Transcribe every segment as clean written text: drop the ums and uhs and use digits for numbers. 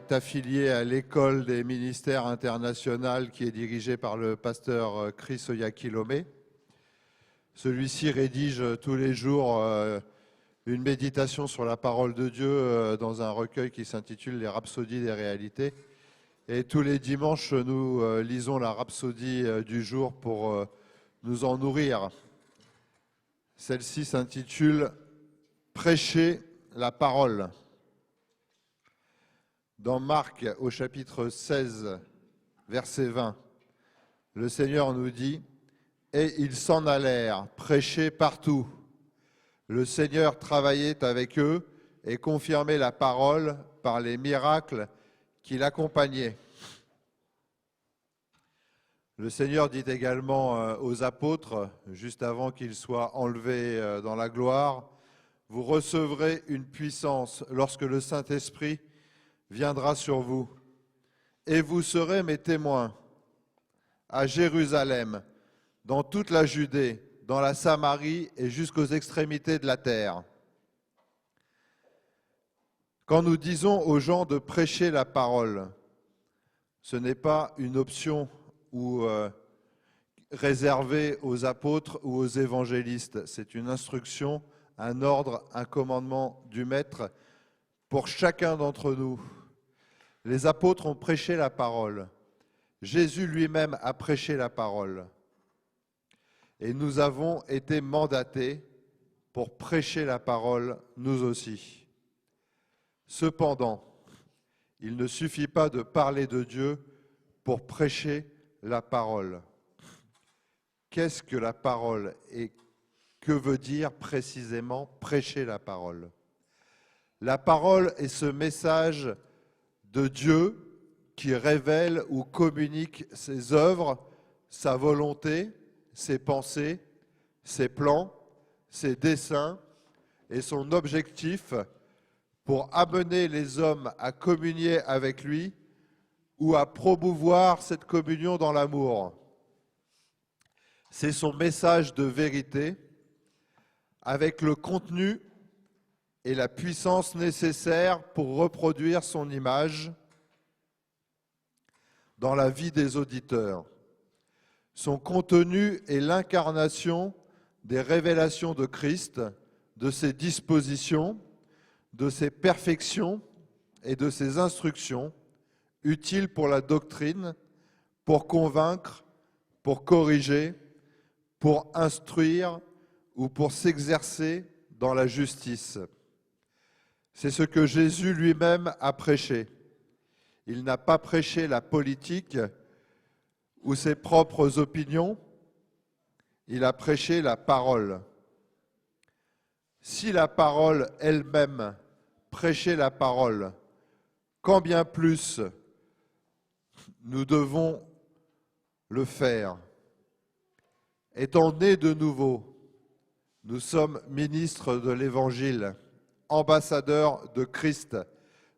est affilié à l'école des ministères internationaux qui est dirigée par le pasteur Chris Oyakhilome. Celui-ci rédige tous les jours une méditation sur la parole de Dieu dans un recueil qui s'intitule « Les rhapsodies des réalités ». Et tous les dimanches, nous lisons la rhapsodie du jour pour nous en nourrir. Celle-ci s'intitule « Prêcher la parole ». Dans Marc, au chapitre 16, verset 20, le Seigneur nous dit « Et ils s'en allèrent prêcher partout. Le Seigneur travaillait avec eux et confirmait la parole par les miracles qui l'accompagnaient. » Le Seigneur dit également aux apôtres, juste avant qu'ils soient enlevés dans la gloire, « Vous recevrez une puissance lorsque le Saint-Esprit viendra sur vous, et vous serez mes témoins à Jérusalem, dans toute la Judée, dans la Samarie et jusqu'aux extrémités de la terre. » Quand nous disons aux gens de prêcher la parole, ce n'est pas une option ou réservée aux apôtres ou aux évangélistes. C'est une instruction, un ordre, un commandement du Maître pour chacun d'entre nous. Les apôtres ont prêché la parole. Jésus lui-même a prêché la parole. Et nous avons été mandatés pour prêcher la parole, nous aussi. Cependant, il ne suffit pas de parler de Dieu pour prêcher la parole. Qu'est-ce que la parole et que veut dire précisément prêcher la parole? La parole est ce message de Dieu qui révèle ou communique ses œuvres, sa volonté, ses pensées, ses plans, ses desseins et son objectif pour amener les hommes à communier avec lui ou à promouvoir cette communion dans l'amour. C'est son message de vérité avec le contenu et la puissance nécessaire pour reproduire son image dans la vie des auditeurs. Son contenu est l'incarnation des révélations de Christ, de ses dispositions, de ses perfections et de ses instructions, utiles pour la doctrine, pour convaincre, pour corriger, pour instruire ou pour s'exercer dans la justice. C'est ce que Jésus lui-même a prêché. Il n'a pas prêché la politique ou ses propres opinions, il a prêché la parole. Si la parole elle-même prêchait la parole, quand bien plus nous devons le faire. Étant nés de nouveau, nous sommes ministres de l'Évangile, ambassadeurs de Christ.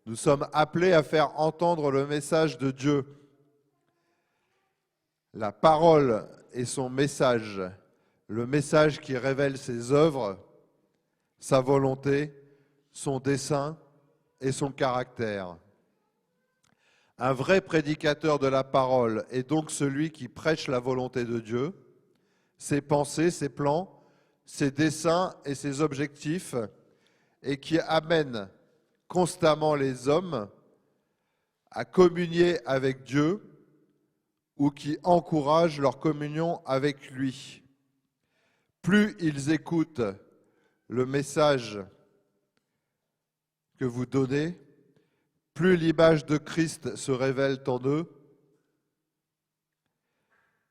Nous sommes appelés à faire entendre le message de Dieu. La parole est son message, le message qui révèle ses œuvres, sa volonté, son dessein et son caractère. Un vrai prédicateur de la parole est donc celui qui prêche la volonté de Dieu, ses pensées, ses plans, ses desseins et ses objectifs, et qui amène constamment les hommes à communier avec Dieu ou qui encourage leur communion avec lui. Plus ils écoutent le message que vous donnez, plus l'image de Christ se révèle en eux.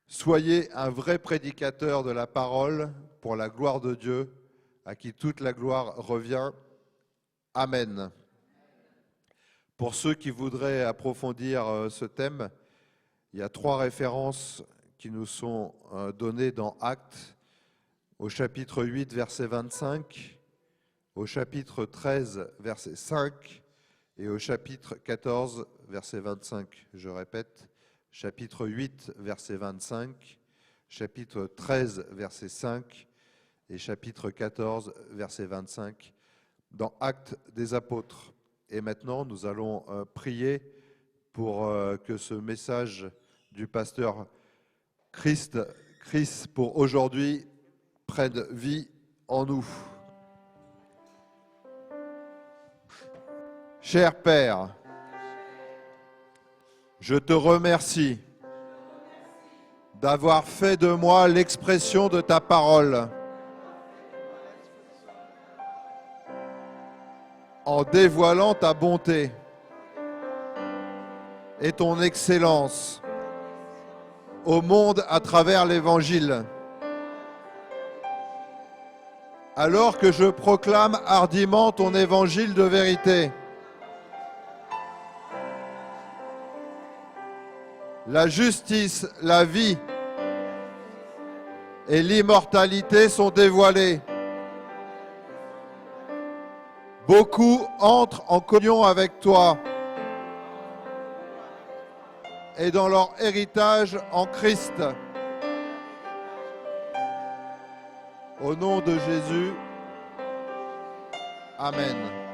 Soyez un vrai prédicateur de la parole pour la gloire de Dieu, à qui toute la gloire revient. Amen. Pour ceux qui voudraient approfondir ce thème, il y a 3 références qui nous sont données dans Actes, au chapitre 8, verset 25, au chapitre 13, verset 5, et au chapitre 14, verset 25. Je répète, chapitre 8, verset 25, chapitre 13, verset 5, et chapitre 14, verset 25, dans Actes des Apôtres. Et maintenant, nous allons prier pour que ce message du pasteur Chris pour aujourd'hui prenne vie en nous. Cher Père, je te remercie d'avoir fait de moi l'expression de ta parole en dévoilant ta bonté et ton excellence au monde à travers l'Évangile. Alors que je proclame hardiment ton Évangile de vérité, la justice, la vie et l'immortalité sont dévoilées. Beaucoup entrent en communion avec toi et dans leur héritage en Christ. Au nom de Jésus, Amen.